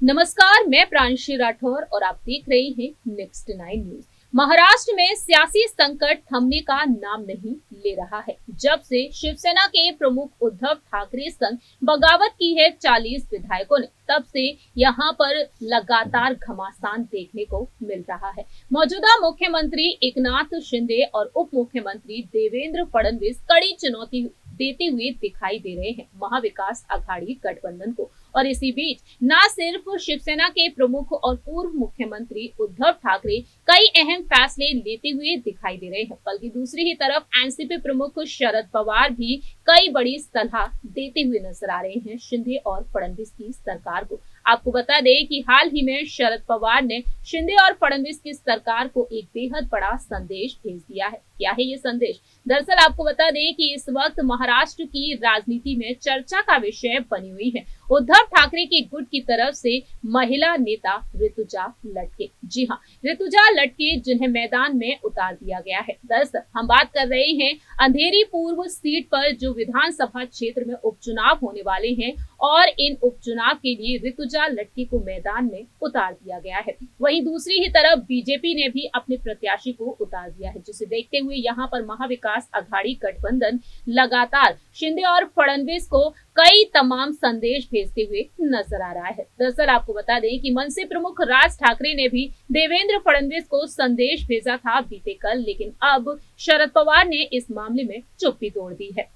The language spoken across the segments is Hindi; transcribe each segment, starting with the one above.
नमस्कार, मैं प्रांशी राठौर और आप देख रहे हैं नेक्स्ट 9 न्यूज। महाराष्ट्र में सियासी संकट थमने का नाम नहीं ले रहा है। जब से शिवसेना के प्रमुख उद्धव ठाकरे संग बगावत की है 40 विधायकों ने, तब से यहां पर लगातार घमासान देखने को मिल रहा है। मौजूदा मुख्यमंत्री एकनाथ शिंदे और उप मुख्यमंत्री देवेंद्र फडणवीस कड़ी चुनौती देते हुए दिखाई दे रहे हैं महाविकास आघाड़ी गठबंधन को। और इसी बीच न सिर्फ शिवसेना के प्रमुख और पूर्व मुख्यमंत्री उद्धव ठाकरे कई अहम फैसले लेते हुए दिखाई दे रहे हैं, बल्कि दूसरी ही तरफ एनसीपी प्रमुख शरद पवार भी कई बड़ी सलाह देते हुए नजर आ रहे हैं शिंदे और फडणवीस की सरकार को। आपको बता दें कि हाल ही में शरद पवार ने शिंदे और फडणवीस की सरकार को एक बेहद बड़ा संदेश भेज दिया है। क्या है ये संदेश? दरअसल आपको बता दें कि इस वक्त महाराष्ट्र की राजनीति में चर्चा का विषय बनी हुई है उद्धव ठाकरे की गुट की तरफ से महिला नेता ऋतुजा लटके। जी हाँ, ऋतुजा लटके जिन्हें मैदान में उतार दिया गया है। दरअसल हम बात कर रहे हैं अंधेरी पूर्व सीट पर जो विधानसभा क्षेत्र में उपचुनाव होने वाले हैं और इन उपचुनाव के लिए ऋतुजा लटके को मैदान में उतार दिया गया है। वहीं दूसरी ही तरफ बीजेपी ने भी अपने प्रत्याशी को उतार दिया है, जिसे देखते हुए यहाँ पर महाविकास आघाड़ी गठबंधन लगातार शिंदे और फडणवीस को कई तमाम संदेश भेजते हुए नजर आ रहा है। दरअसल आपको बता दें कि मनसे प्रमुख राज ठाकरे ने भी देवेंद्र फडणवीस को संदेश भेजा था बीते कल, लेकिन अब शरद पवार ने इस मामले में चुप्पी तोड़ दी है।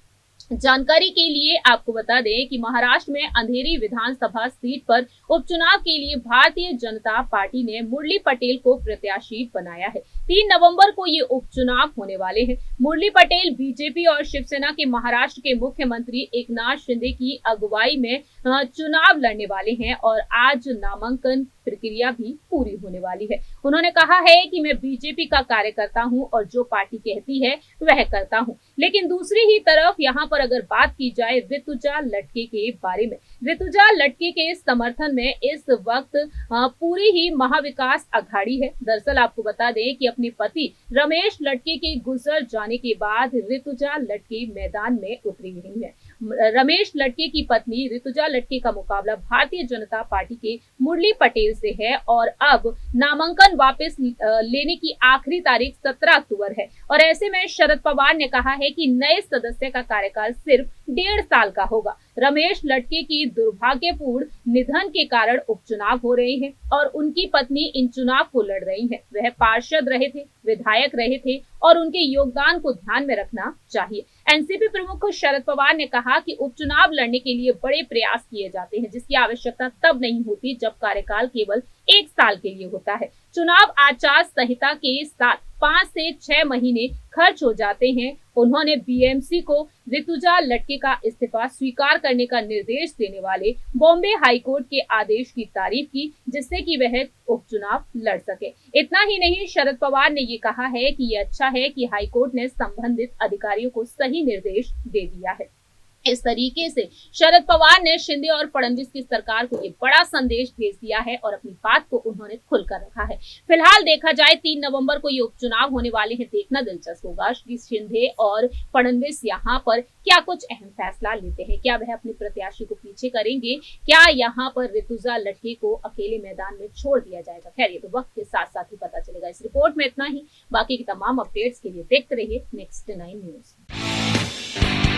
जानकारी के लिए आपको बता दें कि महाराष्ट्र में अंधेरी विधानसभा सीट पर उपचुनाव के लिए भारतीय जनता पार्टी ने मुरली पटेल को प्रत्याशी बनाया है। 3 नवंबर को ये उपचुनाव होने वाले हैं। मुरली पटेल बीजेपी और शिवसेना के महाराष्ट्र के मुख्यमंत्री एकनाथ शिंदे की अगुवाई में चुनाव लड़ने वाले हैं और आज नामांकन प्रक्रिया भी पूरी होने वाली है। उन्होंने कहा है कि मैं बीजेपी का कार्यकर्ता हूं और जो पार्टी कहती है वह करता हूं। लेकिन दूसरी ही तरफ यहाँ पर अगर बात की जाए ऋतुजा लटके के बारे में, ऋतुजा लटके के समर्थन में इस वक्त पूरी ही महाविकास आघाड़ी है। दरअसल आपको बता दें कि अपने पति रमेश लटके के गुजर जाने के बाद ऋतुजा लटके मैदान में उतरी हुई है। रमेश लटके की पत्नी ऋतुजा लटके का मुकाबला भारतीय जनता पार्टी के मुरली पटेल से है और अब नामांकन वापस लेने की आखिरी तारीख 17 अक्टूबर है। और ऐसे में शरद पवार ने कहा है कि नए सदस्य का कार्यकाल सिर्फ 1.5 साल का होगा। रमेश लटके की दुर्भाग्यपूर्ण निधन के कारण उपचुनाव हो रहे हैं और उनकी पत्नी इन चुनाव को लड़ रही है। वह पार्षद रहे थे, विधायक रहे थे और उनके योगदान को ध्यान में रखना चाहिए। एनसीपी प्रमुख शरद पवार ने कहा कि उपचुनाव लड़ने के लिए बड़े प्रयास किए जाते हैं, जिसकी आवश्यकता तब नहीं होती जब कार्यकाल केवल 1 साल के लिए होता है। चुनाव आचार संहिता के साथ 5 से 6 महीने खर्च हो जाते हैं। उन्होंने बीएमसी को ऋतुजा लटके का इस्तीफा स्वीकार करने का निर्देश देने वाले बॉम्बे हाईकोर्ट के आदेश की तारीफ की, जिससे कि वह उपचुनाव लड़ सके। इतना ही नहीं, शरद पवार ने ये कहा है कि ये अच्छा है कि हाईकोर्ट ने संबंधित अधिकारियों को सही निर्देश दे दिया है। इस तरीके से शरद पवार ने शिंदे और फडणवीस की सरकार को ये बड़ा संदेश भेज दिया है और अपनी बात को उन्होंने खुलकर रखा है। फिलहाल देखा जाए 3 नवंबर को ये उपचुनाव होने वाले हैं। देखना दिलचस्प होगा कि शिंदे और फडणवीस यहाँ पर क्या कुछ अहम फैसला लेते हैं। क्या वह अपने प्रत्याशी को पीछे करेंगे? क्या यहाँ पर ऋतुजा लटके को अकेले मैदान में छोड़ दिया जाएगा? खैर, ये तो वक्त के साथ साथ ही पता चलेगा। इस रिपोर्ट में इतना ही। बाकी की तमाम अपडेट्स के लिए देखते रहिए नेक्स्ट 9 न्यूज।